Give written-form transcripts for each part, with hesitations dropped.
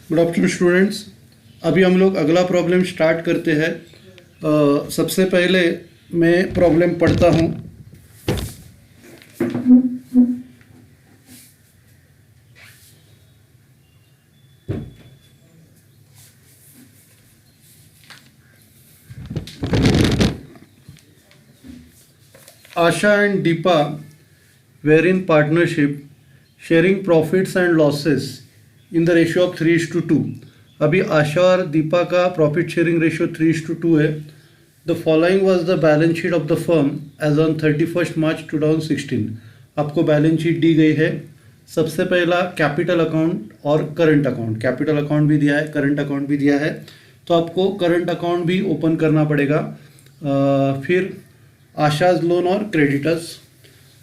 Good afternoon students. अभी हम लोग अगला प्रॉब्लम स्टार्ट करते हैं। सबसे पहले मैं प्रॉब्लम पढ़ता हूँ। Asha and Deepa were in partnership, sharing profits and losses in the ratio of 3:2. अभी आशा और दीपा का प्रॉफिट शेयरिंग रेशियो 3:2 है। The following was the balance sheet of the firm as on 31 March 2016। आपको बैलेंस शीट दी गई है। सबसे पहला कैपिटल अकाउंट और करंट अकाउंट, कैपिटल अकाउंट भी दिया है, करंट अकाउंट भी दिया है, तो आपको करंट अकाउंट भी ओपन करना पड़ेगा। फिर आशाज लोन और क्रेडिटर्स,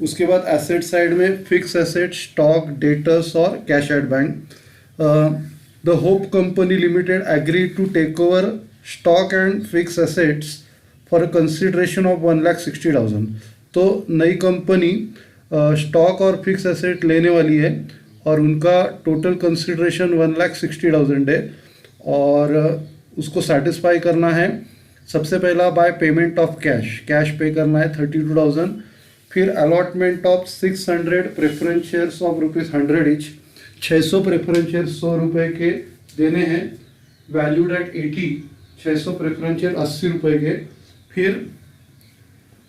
उसके बाद एसेट साइड में फिक्स एसेट, स्टॉक, डेटर्स और cash at bank. The Hope Company Limited agree to take over stock and fix assets for a consideration of 1,60,000। तो नई कंपनी स्टॉक और फिक्स एसेट लेने वाली है और उनका टोटल कंसिडरेशन 1,60,000 है और उसको सेटिस्फाई करना है। सबसे पहला by payment of cash, cash पे करना है 32,000। फिर allotment of 600 preference shares of ₹100 each, 600 preference share 100 रुपये के देने हैं, वैल्यूड एट 80, 600 प्रेफरेंस शेयर 80 रुपये के। फिर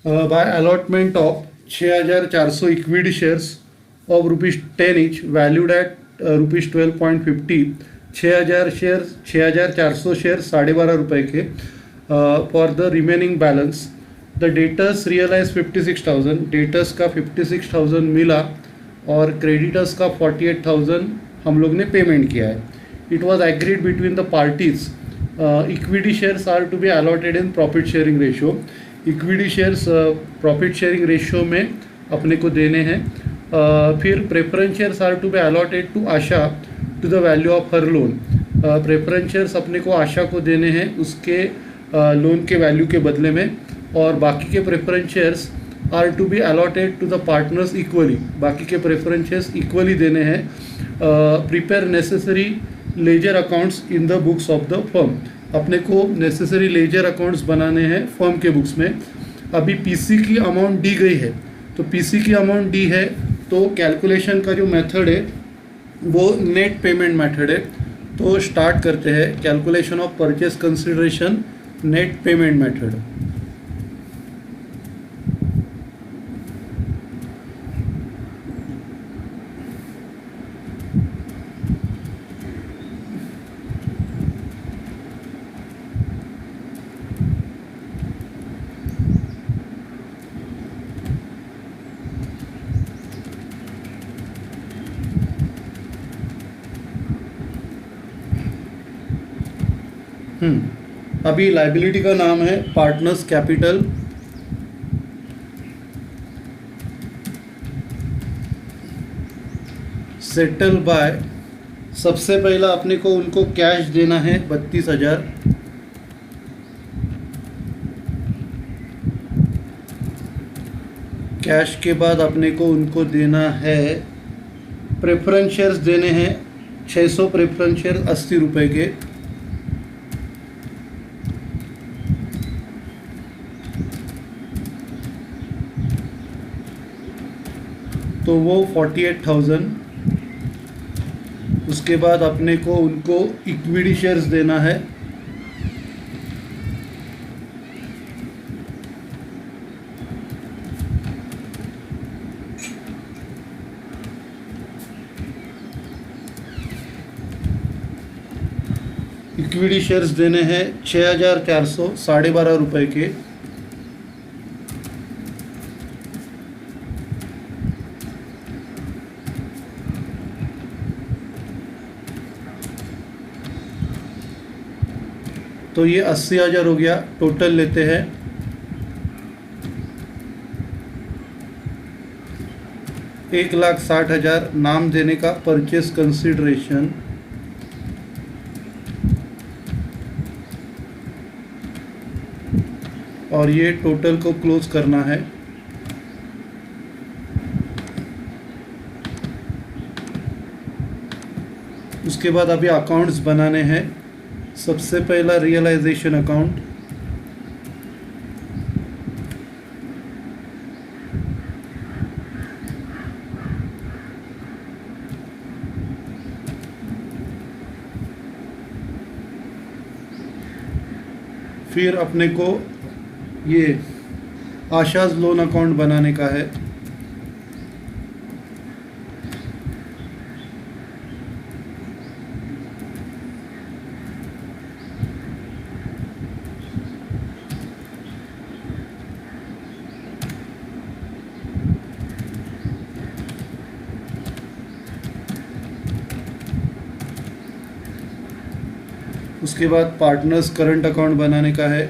by allotment of 6,400 equity shares of ₹10 each, valued at ₹12.50, 6,400 share 12.5 रुपये के। For the remaining balance the debtors realise 56,000, debtors का 56,000 मिला और क्रेडिटर्स का 48,000 हम लोग ने पेमेंट किया है। It was agreed between the parties. Equity shares are to be allotted in profit sharing ratio. Equity shares profit sharing ratio में अपने को देने हैं। फिर preference shares are to be allotted to Asha to the value of her loan. Preference shares अपने को आशा को देने हैं उसके लोन के वैल्यू के बदले में, और बाकी के preference shares are to be allotted to the partners equally. बाकी के प्रेफरेंस शेयर्स इक्वली देने हैं। Prepare necessary ledger accounts in the books of the firm. अपने को नेसेसरी लेजर अकाउंट्स बनाने हैं फर्म के बुक्स में। अभी पीसी की अमाउंट दी गई है, तो पीसी की अमाउंट दी है तो कैलकुलेशन का जो मेथड है वो नेट पेमेंट मेथड है। तो स्टार्ट करते हैं calculation of purchase consideration net payment method. अभी लाइबिलिटी का नाम है पार्टनर्स कैपिटल। सेटल बाय, सबसे पहला अपने को उनको कैश देना है 32,000। कैश के बाद अपने को उनको देना है प्रेफरेंस शेयर्स देने हैं 600 प्रेफरेंस शेयर 80 रुपये के। तो वो 48,000। उसके बाद अपने को उनको इक्विटी शेयर्स देना है इक्विटी शेयर्स देने हैं 6,400 12.5 रुपये के। तो ये 80,000 हो गया। टोटल लेते हैं 1,60,000 नाम देने का परचेस कंसिडरेशन, और ये टोटल को क्लोज करना है। उसके बाद अभी अकाउंट्स बनाने हैं। सबसे पहला रियलाइजेशन अकाउंट, फिर अपने को ये आशाज लोन अकाउंट बनाने का है। उसके बाद पार्टनर्स करंट अकाउंट बनाने का है।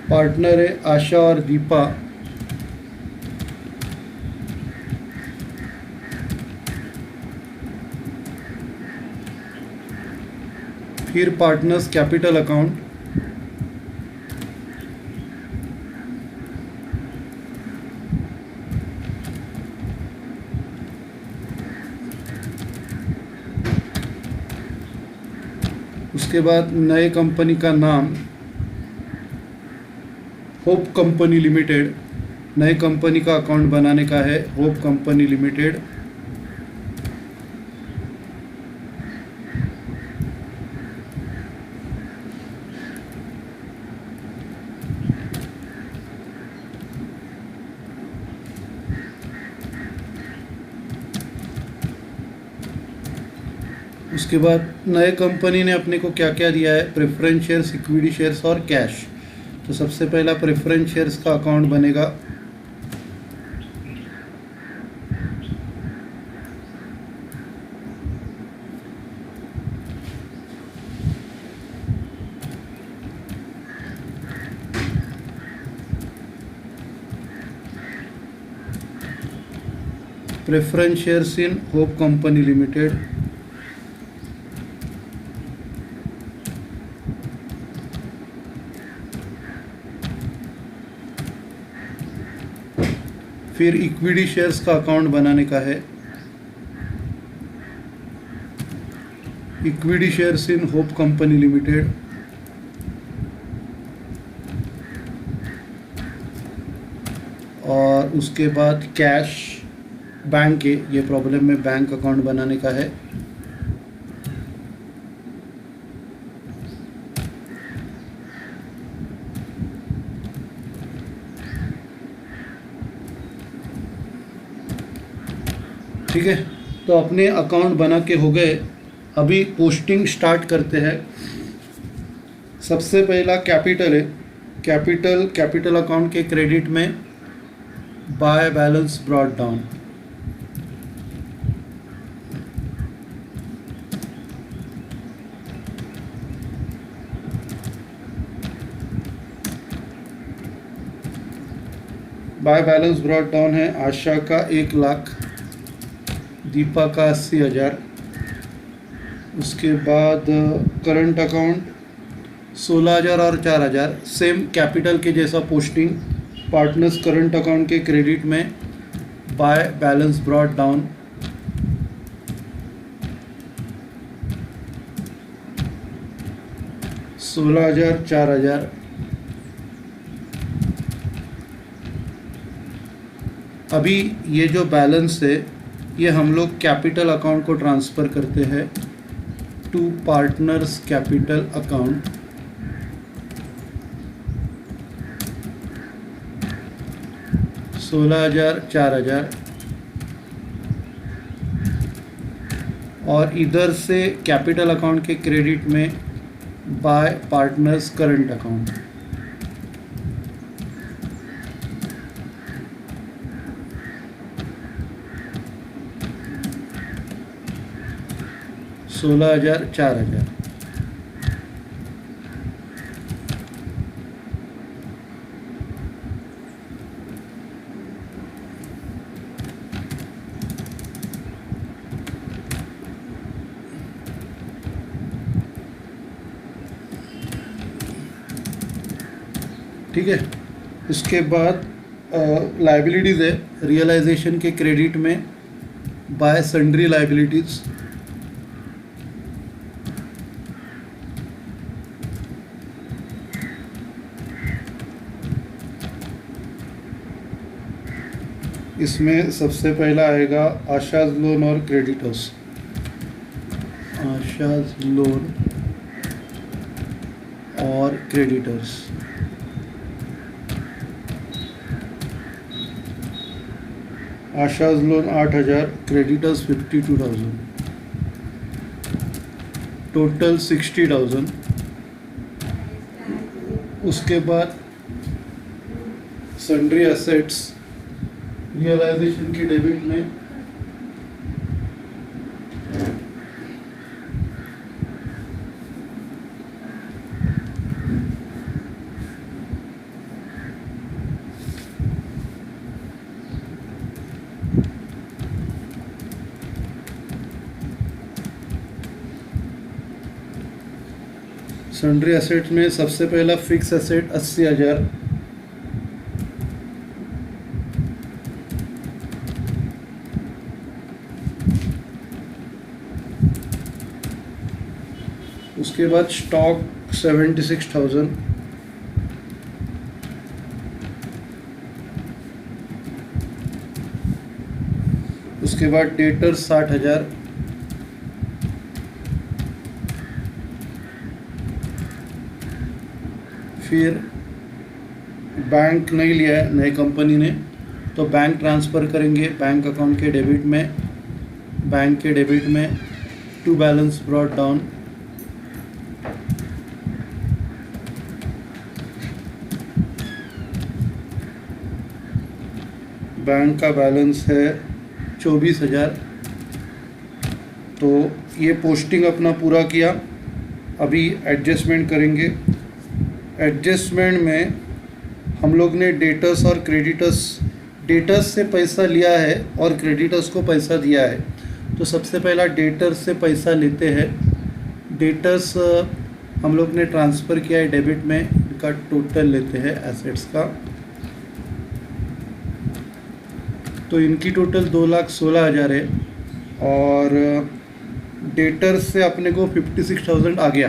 पार्टनर है आशा और दीपा। फिर पार्टनर्स कैपिटल अकाउंट, उसके बाद नए कंपनी का नाम होप कंपनी लिमिटेड। नए कंपनी का अकाउंट बनाने का है होप कंपनी लिमिटेड। उसके बाद नए कंपनी ने अपने को क्या क्या दिया है, प्रेफरेंस शेयर्स, इक्विटी शेयर्स और कैश। तो सबसे पहला प्रेफरेंस शेयर्स का अकाउंट बनेगा। Preference shares in Hope Company limited. फिर इक्विटी शेयर्स का अकाउंट बनाने का है। Equity shares in Hope Company limited. और उसके बाद कैश, बैंक है, ये प्रॉब्लम में बैंक अकाउंट बनाने का है। ठीक है, तो अपने अकाउंट बना के हो गए। अभी पोस्टिंग स्टार्ट करते हैं। सबसे पहला कैपिटल है। कैपिटल अकाउंट के क्रेडिट में by balance brought down. By balance brought down है आशा का 1,00,000, दीपा का 80,000। उसके बाद करंट अकाउंट 16,000 और 4,000, सेम कैपिटल के जैसा पोस्टिंग। पार्टनर्स करंट अकाउंट के क्रेडिट में बाय बैलेंस ब्रॉट डाउन। $16,000 $4,000। अभी ये जो बैलेंस है ये हम लोग कैपिटल अकाउंट को ट्रांसफ़र करते हैं टू पार्टनर्स कैपिटल अकाउंट। $16,000 $4,000। और इधर से कैपिटल अकाउंट के क्रेडिट में बाय पार्टनर्स करंट अकाउंट। $16,000 $4,000। ठीक है। इसके बाद लाइबिलिटीज़ है रियलाइजेशन के क्रेडिट में बाय सन्ड्री लाइबिलिटीज़, इसमें सबसे पहला आएगा आशाज लोन और क्रेडिटर्स। आशाज लोन और creditors, Asha's loan 8,000, creditors 52,000, total 60,000। उसके बाद सन्ड्री एसेट्स रियलाइजेशन की डेबिट में सन्ड्री एसेट में सबसे पहला फिक्स एसेट 80,000, उसके बाद स्टॉक 76,000, उसके बाद डेटर्स 60,000, फिर बैंक नहीं लिया है नई कंपनी ने, तो बैंक ट्रांसफ़र करेंगे बैंक अकाउंट के डेबिट में, बैंक के डेबिट में to balance brought down, bank का बैलेंस है 24,000। तो ये पोस्टिंग अपना पूरा किया। अभी एडजस्टमेंट करेंगे। एडजस्टमेंट में हम लोग ने डेटर्स और क्रेडिटर्स, डेटर्स से पैसा लिया है और क्रेडिटर्स को पैसा दिया है, तो सबसे पहला डेटर्स से पैसा लेते हैं। डेटर्स हम लोग ने ट्रांसफ़र किया है डेबिट में, इनका टोटल लेते हैं एसेट्स का, तो इनकी टोटल 2,16,000 है और डेटर्स से अपने को 56,000 आ गया,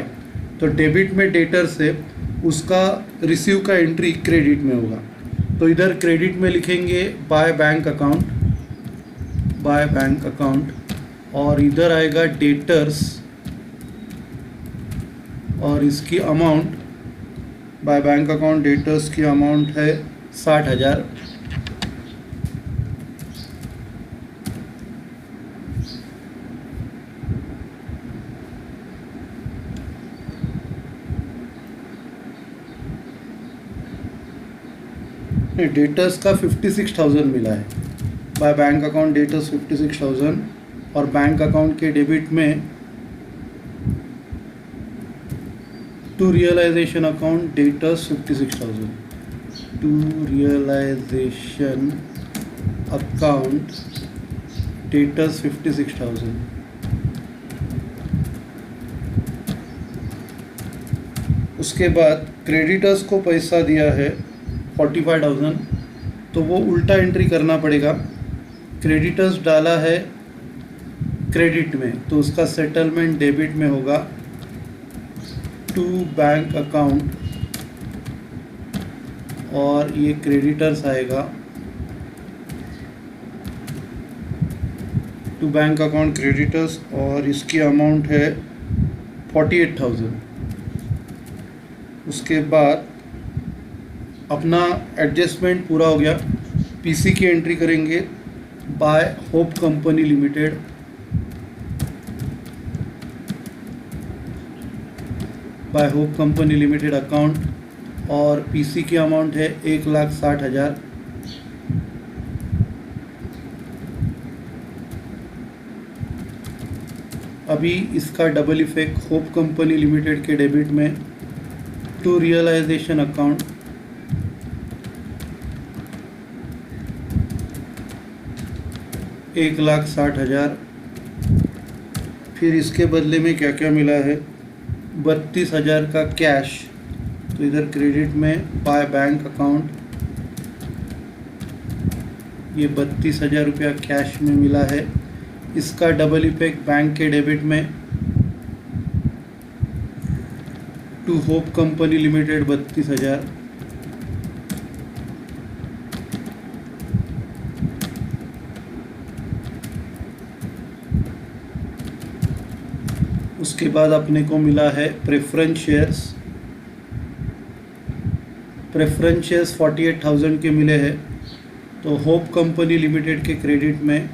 तो डेबिट में डेटर से उसका रिसीव का एंट्री क्रेडिट में होगा। तो इधर क्रेडिट में लिखेंगे by bank account, by bank account, और इधर आएगा डेटर्स और इसकी amount by bank account debtors की अमाउंट है 60,000। डेटर्स का 56,000 मिला है, बाय बैंक अकाउंट डेटर्स 56,000 और बैंक अकाउंट के डेबिट में to realisation account debtors 56,000, to realisation account debtors 56,000। उसके बाद क्रेडिटर्स को पैसा दिया है 45,000, तो वो उल्टा एंट्री करना पड़ेगा। क्रेडिटर्स डाला है क्रेडिट में, तो उसका सेटलमेंट डेबिट में होगा टू बैंक अकाउंट, और ये क्रेडिटर्स आएगा टू बैंक अकाउंट क्रेडिटर्स और इसकी अमाउंट है 48,000। उसके बाद अपना एडजस्टमेंट पूरा हो गया। पीसी की एंट्री करेंगे by Hope Company Limited, by Hope Company Limited account, और पीसी की अमाउंट है 1,60,000। अभी इसका double effect Hope Company Limited के डेबिट में टू रियलाइजेशन अकाउंट, $1,60,000। फिर इसके बदले में क्या क्या मिला है, 32,000 का कैश तो इधर क्रेडिट में बाय बैंक अकाउंट ये 32,000 रुपया कैश में मिला है। इसका डबल इफेक्ट बैंक के डेबिट में टू होप कंपनी लिमिटेड 32,000, उसके बाद अपने को मिला है प्रेफरेंस शेयर्स 48,000 के मिले हैं। तो होप कंपनी लिमिटेड के क्रेडिट में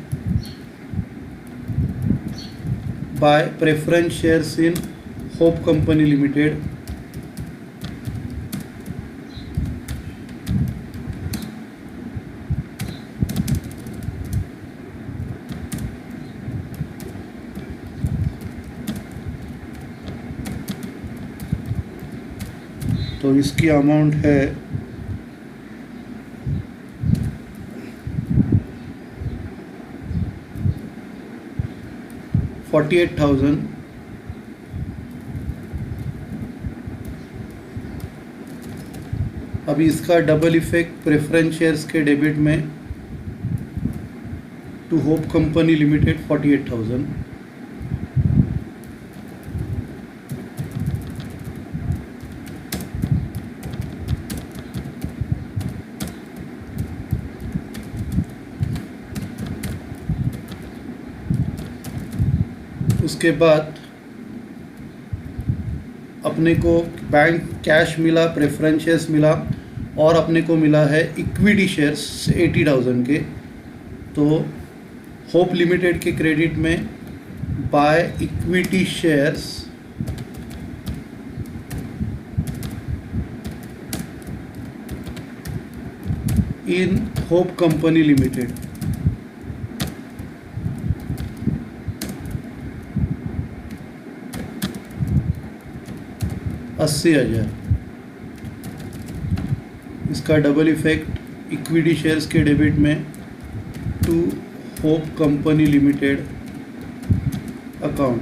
bye preference shares in Hope Company Limited तो इसकी अमाउंट है 48,000। अभी इसका डबल इफेक्ट प्रेफरेंस शेयर्स के डेबिट में टू होप कंपनी लिमिटेड 48,000, उसके बाद अपने को बैंक कैश मिला, प्रेफरेंस शेयर्स मिला और अपने को मिला है इक्विटी शेयर्स 80,000 के। तो होप लिमिटेड के क्रेडिट में by equity shares in Hope Company Limited 80,000। इसका डबल इफेक्ट इक्विटी शेयर्स के डेबिट में to Hope Company Limited account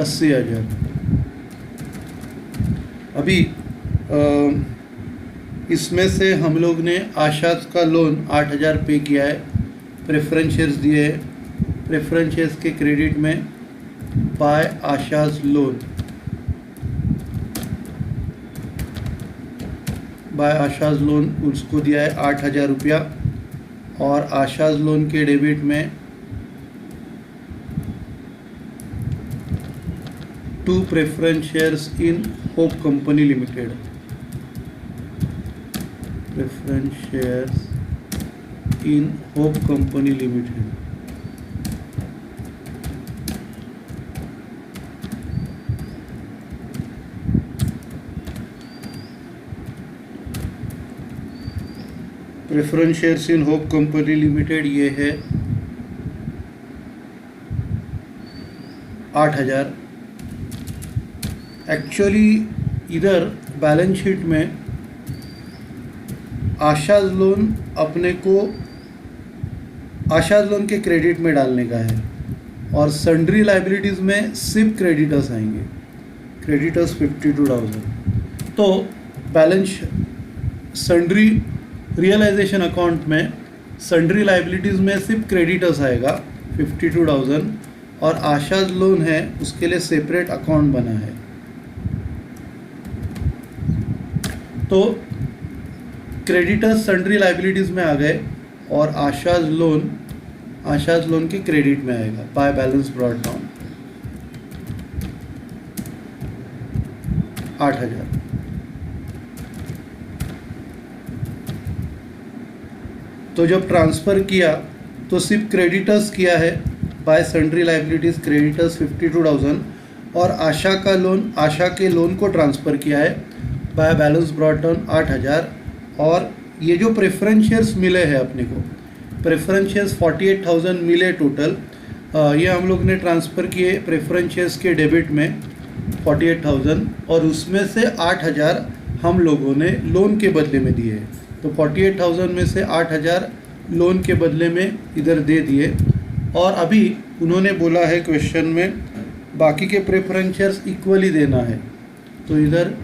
80,000। अभी इसमें से हम लोग ने आशा का लोन 8,000 पे किया है, प्रेफरेंस शेयर्स दिए हैं। प्रेफरेंस शेयर्स के क्रेडिट में by Asha's loan, by Asha's loan उसको दिया है 8,000 रुपया और आशाज लोन के डेबिट में to preference shares in Hope Company Limited, preference shares in Hope Company Limited. Preference shares in Hope Company Limited ये है 8,000। एक्चुअली इधर बैलेंस शीट में आशाज लोन अपने को आशाज लोन के क्रेडिट में डालने का है और सन्ड्री लाइबिलिटीज़ में सिर्फ क्रेडिटर्स आएंगे, क्रेडिटर्स 52,000। तो बैलेंस सन्ड्री रियलाइजेशन अकाउंट में सन्ड्री लाइबिलिटीज़ में सिर्फ क्रेडिटर्स आएगा 52,000 और आशाज लोन है उसके लिए सेपरेट अकाउंट बना है। तो क्रेडिटर्स सन्ड्री लाइबिलिटीज़ में आ गए और आशाज लोन के क्रेडिट में आएगा बाय बैलेंस ब्रॉट डाउन 8,000। तो जब ट्रांसफ़र किया तो सिर्फ क्रेडिटर्स किया है बाय सन्ड्री लाइबिलिटीज़ क्रेडिटर्स 52,000 और आशा के लोन को ट्रांसफ़र किया है बाय बैलेंस ब्रॉट डाउन 8,000। और ये जो प्रेफरेंस शेयर्स मिले हैं अपने को, प्रेफरेंस शेयर्स 48,000 मिले टोटल, ये हम लोग ने ट्रांसफ़र किए प्रेफरेंस शेयर्स के डेबिट में 48,000 और उसमें से 8,000 हम लोगों ने लोन के बदले में दिए। तो 48,000 में से 8,000 लोन के बदले में इधर दे दिए। और अभी उन्होंने बोला है क्वेश्चन में बाकी के प्रेफरेंस शेयर्स इक्वली देना है। तो इधर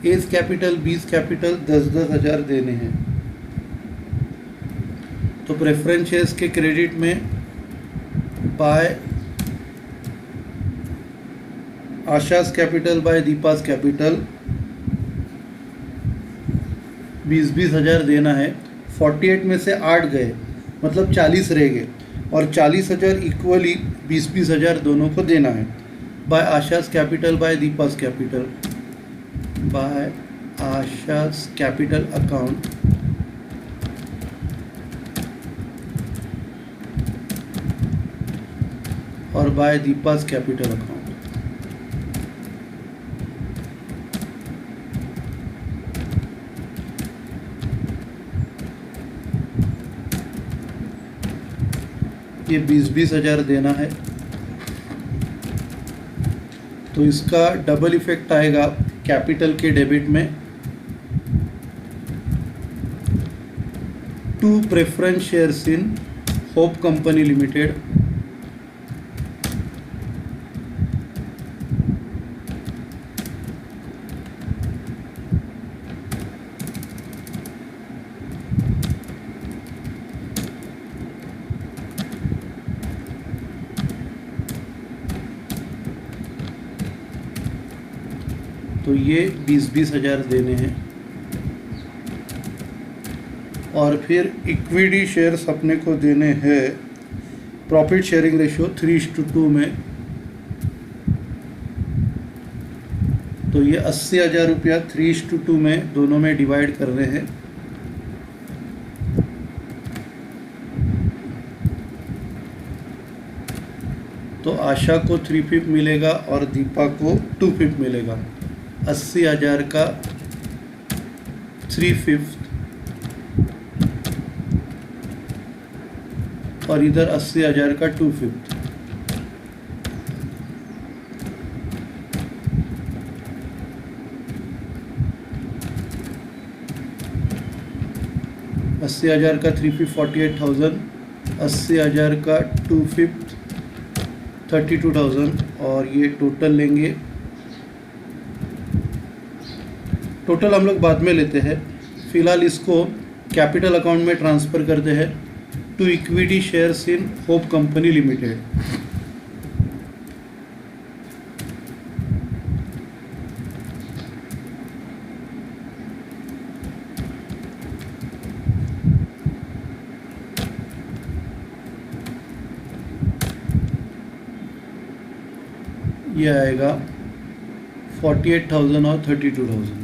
एज कैपिटल बीस कैपिटल 10,000 देने हैं। तो प्रेफरेंस शेयर्स के क्रेडिट में by Asha's capital by Deepa's capital 20,000 देना है। 48 में से 8 गए, मतलब 40 रह गए, और 40,000 इक्वली 20,000 दोनों को देना है। By Asha's capital by Deepa's capital, by Asha's capital account और बाय दीपास कैपिटल अकाउंट। ये 20,000 देना है। तो इसका डबल इफेक्ट आएगा कैपिटल के डेबिट में। To preference shares in Hope Company Limited, तो ये 20,000 देने हैं। और फिर इक्विटी शेयर्स अपने को देने हैं प्रॉफिट शेयरिंग रेशियो 3:2 में। तो ये 80,000 रुपया 3:2 में दोनों में डिवाइड कर रहे हैं। तो आशा को 3/5 मिलेगा और दीपा को 2/5 मिलेगा। 80,000 का 3/5 और इधर 80,000 का 2/5। अस्सी हज़ार का 3/5 48,000, 80,000 का 2/5 32,000, और ये टोटल लेंगे। टोटल हम लोग बाद में लेते हैं, फिलहाल इसको कैपिटल अकाउंट में ट्रांसफ़र करते हैं to equity shares in Hope Company Limited. ये आएगा 48,000 और 32,000।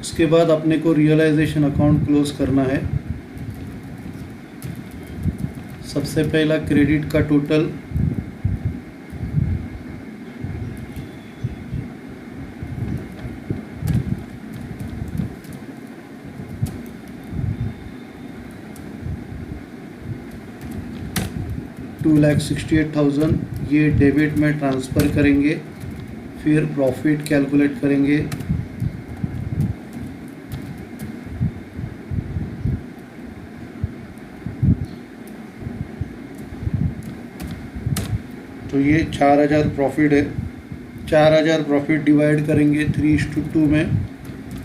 उसके बाद अपने को रियलाइजेशन अकाउंट क्लोज करना है। सबसे पहला क्रेडिट का टोटल 2,68,000, ये डेबिट में ट्रांसफ़र करेंगे। फिर प्रॉफिट कैलकुलेट करेंगे। तो ये 4,000 प्रॉफिट है। 4,000 प्रॉफिट डिवाइड करेंगे 3:2 में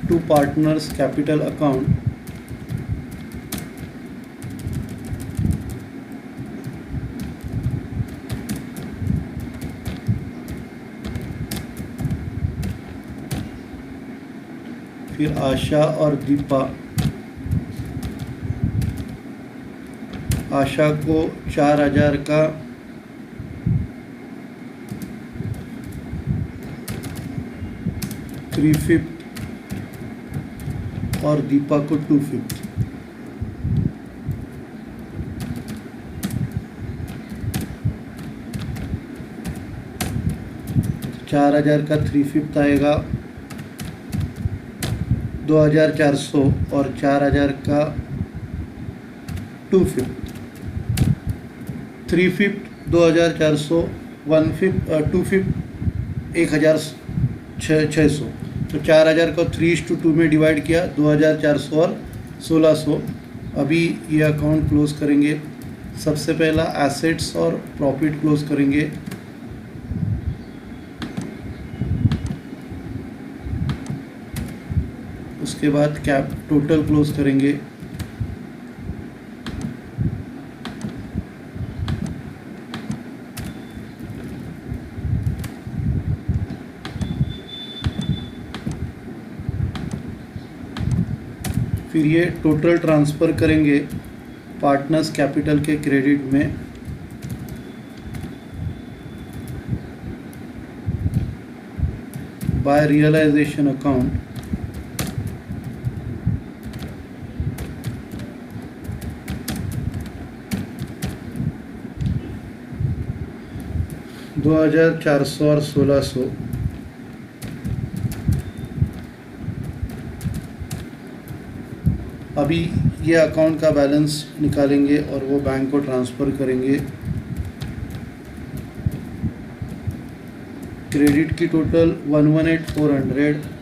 टू पार्टनर्स कैपिटल अकाउंट। फिर आशा और दीपा, आशा को 4,000 का 3/5 और दीपा को 2/5। चार 4,000 का 3/5 आएगा 2,400 और 4,000 का 2/5। 3/5 2,400, 1/5 2/5 1,600। तो 4,000 को 3:2 में डिवाइड किया, 2,400 और 1600। अभी ये अकाउंट क्लोज करेंगे। सबसे पहला एसेट्स और प्रॉफिट क्लोज करेंगे। उसके बाद कैप टोटल क्लोज करेंगे। फिर ये टोटल ट्रांसफ़र करेंगे पार्टनर्स कैपिटल के क्रेडिट में। बाय रियलाइजेशन अकाउंट $2,400 और 1600। अभी ये अकाउंट का बैलेंस निकालेंगे और वो बैंक को ट्रांसफ़र करेंगे। क्रेडिट की टोटल 118,400।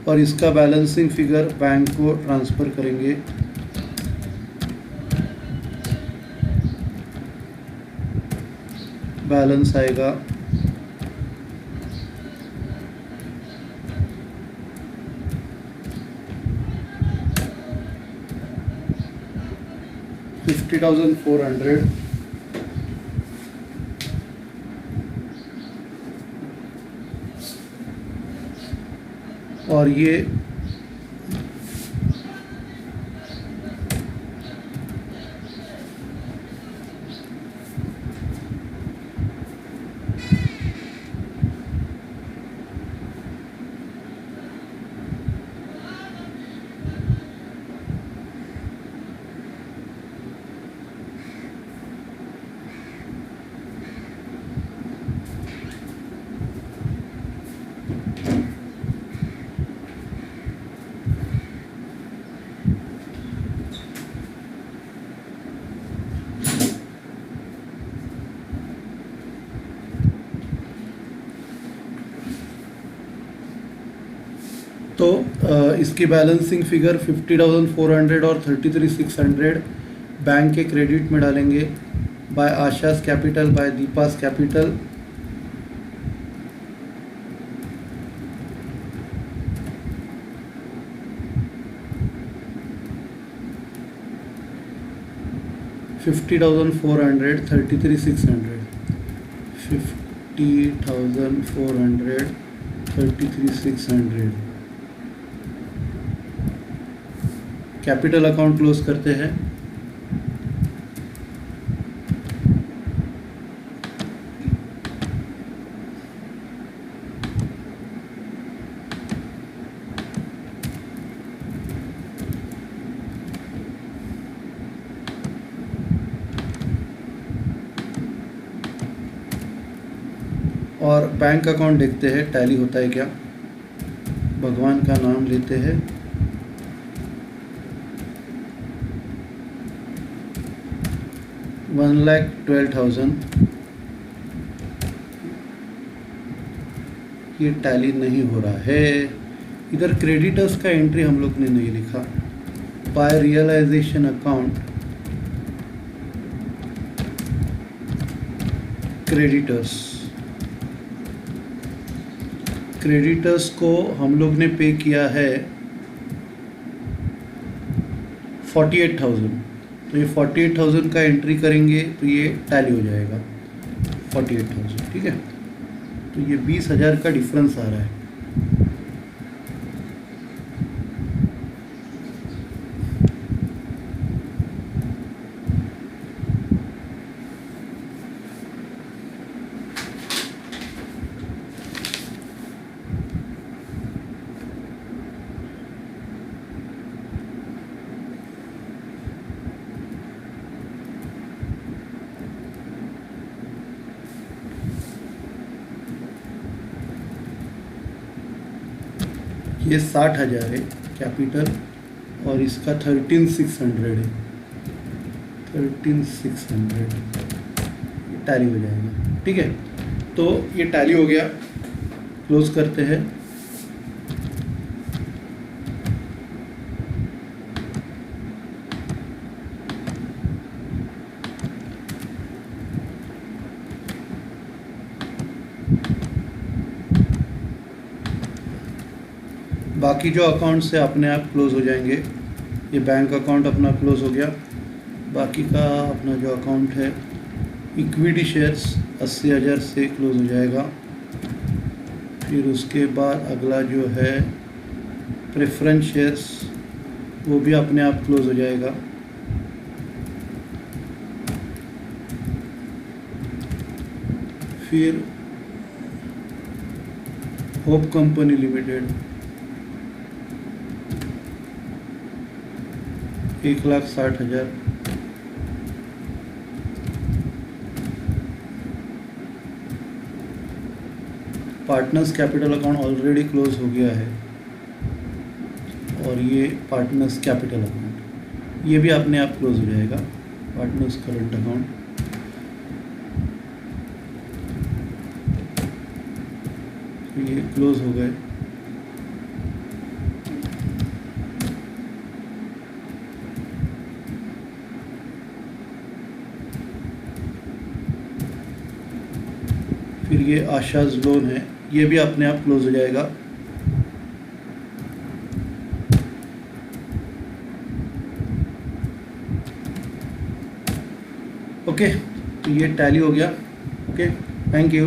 और इसका बैलेंसिंग फिगर बैंक को ट्रांसफ़र करेंगे। बैलेंस आएगा $50,400। और ये तो इसकी बैलेंसिंग फिगर 50,400 और 33,600 बैंक के क्रेडिट में डालेंगे। Bye Asha's capital, by Deepa's capital. $50,400, 33,600, 50,400, 33,600। Capital account close करते हैं। और बैंक अकाउंट देखते हैं टैली होता है क्या। भगवान का नाम लेते हैं। $1,12,000। ये टैली नहीं हो रहा है। इधर क्रेडिटर्स का एंट्री हम लोग ने नहीं लिखा। बाय रियलाइजेशन अकाउंट क्रेडिटर्स को हम लोग ने पे किया है 48,000। तो ये 48,000 का एंट्री करेंगे तो ये टैली हो जाएगा 48,000। ठीक है, तो ये 20,000 का डिफरेंस आ रहा है। ये 60,000 है कैपिटल और इसका 13,600 है। 13,600 टैली हो जाएगा। ठीक है, तो ये टैली हो गया, क्लोज करते हैं। बाकी जो अकाउंट से अपने आप क्लोज हो जाएंगे। ये बैंक अकाउंट अपना क्लोज हो गया। बाकी का अपना जो अकाउंट है इक्विटी शेयर्स 80,000 से क्लोज हो जाएगा। फिर उसके बाद अगला जो है प्रेफरेंस शेयर्स, वो भी अपने आप क्लोज हो जाएगा। फिर hope Company limited 1,60,000। Partners capital account already close हो गया है, और ये पार्टनर्स कैपिटल अकाउंट ये भी अपने आप क्लोज हो जाएगा। पार्टनर्स करंट अकाउंट, ये क्लोज हो गए। फिर ये आशाज लोन है, ये भी अपने आप क्लोज हो जाएगा। ओके, तो ये टैली हो गया। Okay, thank you.